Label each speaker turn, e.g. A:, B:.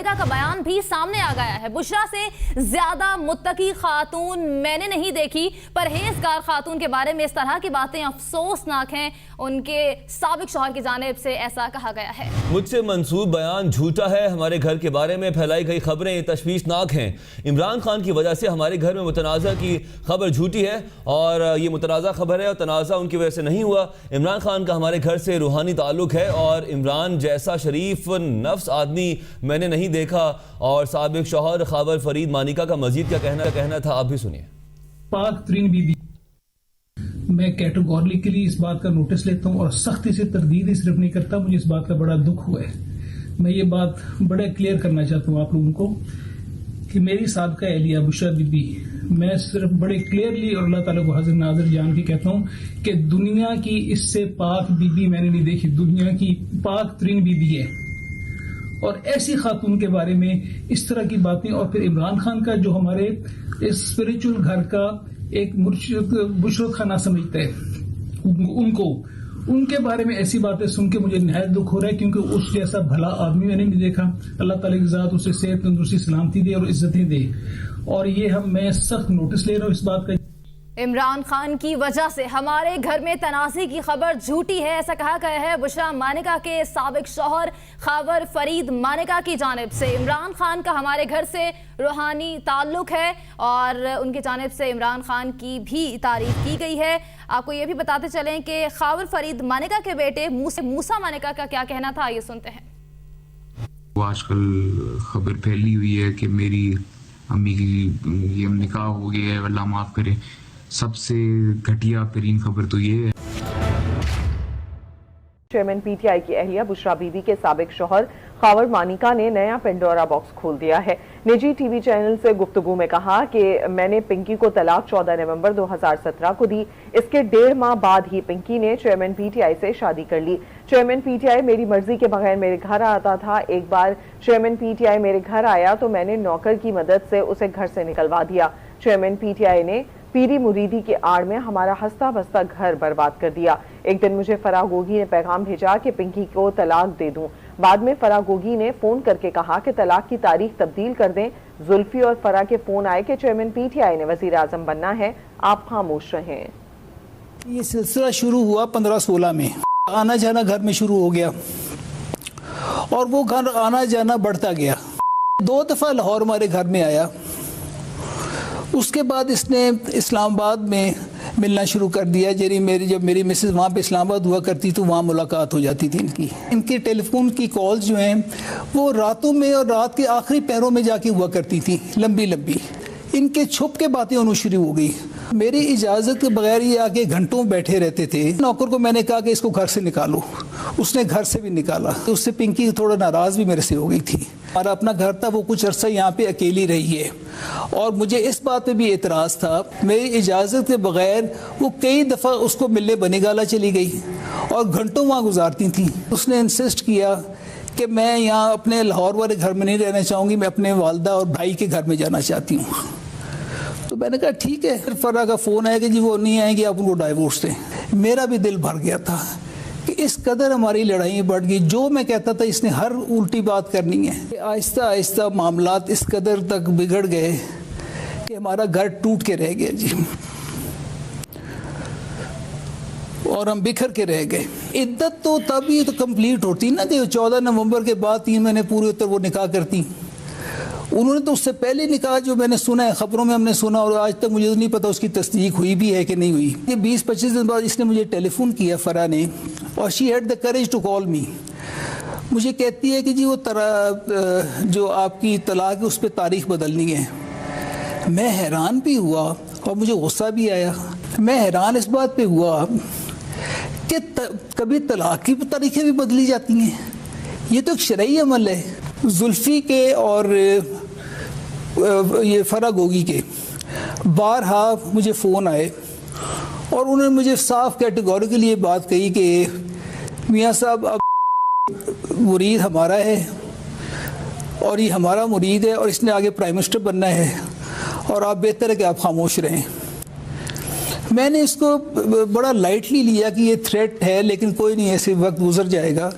A: का बयान भी सामने आ गया है। बुशरा से ज्यादा मुत्तकी खातून मैंने नहीं देखी। परहेजगार खातून के बारे में इस तरह की बातें अफसोसनाक हैं। उनके साबिक शौहर की जानिब से ऐसा कहा गया है।
B: मुझसे मंसूब बयान झूठा है। हमारे घर के बारे में फैलाई गई खबरें तशवीशनाक हैं। इमरान खान की वजह से हमारे घर में मुतनाज़ा की खबर झूठी है और ये मुतनाज़ा खबर है और तनाज़ा उनकी वजह से नहीं हुआ। इमरान खान का हमारे घर से रूहानी ताल्लुक़ है और इमरान जैसा शरीफ नफ्स आदमी मैंने नहीं देखा। और साबिक शौहर खावर फरीद मानिका का मजीद क्या कहना था, आप भी सुनिए।
C: पाक तरीन बीबी, मैं कैटेगोरिकली इस बात का नोटिस लेता हूँ और सख्ती से तरदीद सिर्फ नहीं करता, मुझे इस बात का बड़ा दुख हुआ है। मैं ये बात बड़े क्लियर करना चाहता हूँ आप लोगों को कि मेरी साबिका एहलिया बुशरा बीबी, मैं सिर्फ बड़े क्लियरली और अल्लाह ताला को हाजिर नाज़िर जान के कहता हूँ कि दुनिया की इससे पाक बीबी मैंने नहीं देखी। दुनिया की पाक तरीन बीबी है और ऐसी खातून के बारे में इस तरह की बातें। और फिर इमरान खान का जो हमारे इस स्पिरिचुअल घर का एक बुशरत खाना समझता है, उनके बारे में ऐसी बातें सुन के मुझे निहायत दुख हो रहा है, क्योंकि उस जैसा भला आदमी मैंने नहीं देखा। अल्लाह ताला की ज़ात उसे सेहत, तंदुरुस्ती, सलामती दे और इज्जतें दे। और ये मैं सख्त नोटिस ले रहा हूँ इस बात का।
A: इमरान खान की वजह से हमारे घर में तनाज़ी की खबर झूठी है, ऐसा कहा गया है बुशरा मानिका के साबिक शौहर खावर फरीद मानिका की जानिब से। इमरान खान का हमारे घर से रूहानी ताल्लुक़ है और उनकी जानिब से इमरान खान की भी तारीफ की गई है। आपको ये भी बताते चलें कि खावर फरीद मानिका के बेटे मूसा मानिका का क्या कहना था, ये सुनते हैं।
D: आजकल खबर फैली हुई है कि मेरी अम्मी की ये निकाह हो गया है, अल्लाह माफ़ करे। सबसे घटिया तरीन खबर तो ये है।
E: चेयरमैन पीटीआई की अहलिया बुशरा बीबी के साबिक शौहर खावर मानिका ने नया पेंडोरा बॉक्स खोल दिया है। निजी टीवी चैनल से गुफ्तगू में कहा कि मैंने पिंकी को तलाक 14 नवंबर 2017 को दी। इसके 1.5 माह बाद ही पिंकी ने चेयरमैन पीटीआई से शादी कर ली। चेयरमैन पीटीआई मेरी मर्जी के बगैर मेरे घर आता था। एक बार चेयरमैन पीटीआई मेरे घर आया तो मैंने नौकर की मदद से उसे घर से निकलवा दिया। चेयरमैन पीटीआई ने पीरी मुरीदी के आड़ में हमारा हंसता बसता घर बर्बाद कर दिया। एक दिन मुझे फराह गोगी ने पैगाम भेजा कि पिंकी को तलाक दे दूं। बाद में फराह गोगी ने फोन करके कहा कि तलाक की तारीख तब्दील कर दें। जुल्फी और फराह के फोन आए कि चेयरमैन पीटीआई ने वजीर आजम बनना है, आप खामोश रहें।
C: ये सिलसिला शुरू हुआ 15-16 में, आना जाना घर में शुरू हो गया और वो घर आना जाना बढ़ता गया। 2 दफा लाहौर हमारे घर में आया। उसके बाद इसने इस्लामाबाद में मिलना शुरू कर दिया। जब मेरी मिसेज वहाँ पे इस्लामाबाद हुआ करती तो वहाँ मुलाकात हो जाती थी इनकी टेलीफोन की कॉल्स जो हैं वो रातों में और रात के आखिरी पहरों में जाके हुआ करती थी, लंबी लंबी। इनके छुप के बातें होनी शुरू हो गई। मेरी इजाज़त के बगैर ये आके घंटों बैठे रहते थे। नौकर को मैंने कहा कि इसको घर से निकालो, उसने घर से भी निकाला। उससे पिंकी थोड़ा नाराज़ भी मेरे से हो गई थी। हमारा अपना घर था, वो कुछ अरसा यहाँ पे अकेली रही है और मुझे इस बात पे भी एतराज़ था। मेरी इजाज़त के बगैर वो कई दफ़ा उसको मिलने बनीगाला चली गई और घंटों वहाँ गुजारती थी। उसने इंसिस्ट किया कि मैं यहाँ अपने लाहौर वाले घर में नहीं रहना चाहूँगी, मैं अपने वालदा और भाई के घर में जाना चाहती हूँ। तो मैंने कहा ठीक है। फिर फराह का फ़ोन आया कि जी वो नहीं आएंगे, आप उनको डाइवोर्स दें। मेरा भी दिल भर गया था कि इस कदर हमारी लड़ाई बढ़ गई। जो मैं कहता था इसने हर उल्टी बात करनी है। आहिस्ता आहिस्ता मामलात इस कदर तक बिगड़ गए कि हमारा घर टूट के रह गया जी, और हम बिखर के रह गए। इद्दत तो तब ये तो कंप्लीट होती ना कि 14 नवंबर के बाद 3 महीने पूरे होते वो निकाह करती। उन्होंने तो उससे पहले निकाह, जो मैंने सुना है खबरों में हमने सुना, और आज तक मुझे तो नहीं पता उसकी तस्दीक हुई भी है कि नहीं हुई। ये 20-25 दिन बाद इसने मुझे टेलीफोन किया फराह ने, और she had the courage to call me. मुझे कहती है कि जी वो जो आपकी तलाक है उस पर तारीख बदलनी है। मैं हैरान भी हुआ और मुझे गुस्सा भी आया। मैं हैरान इस बात पे हुआ कि कभी तलाक की तारीखें भी बदली जाती हैं। ये तो एक शरई अमल है। जुल्फी के और ये फराह गोगी के बारहा मुझे फ़ोन आए और उन्होंने मुझे साफ कैटेगोरिकली ये बात कही कि मियाँ साहब अब मुरीद हमारा है और ये हमारा मुरीद है और इसने आगे प्राइम मिनिस्टर बनना है और आप बेहतर है कि आप खामोश रहें। मैंने इसको बड़ा लाइटली लिया कि ये थ्रेट है, लेकिन कोई नहीं, ऐसे वक्त गुजर जाएगा।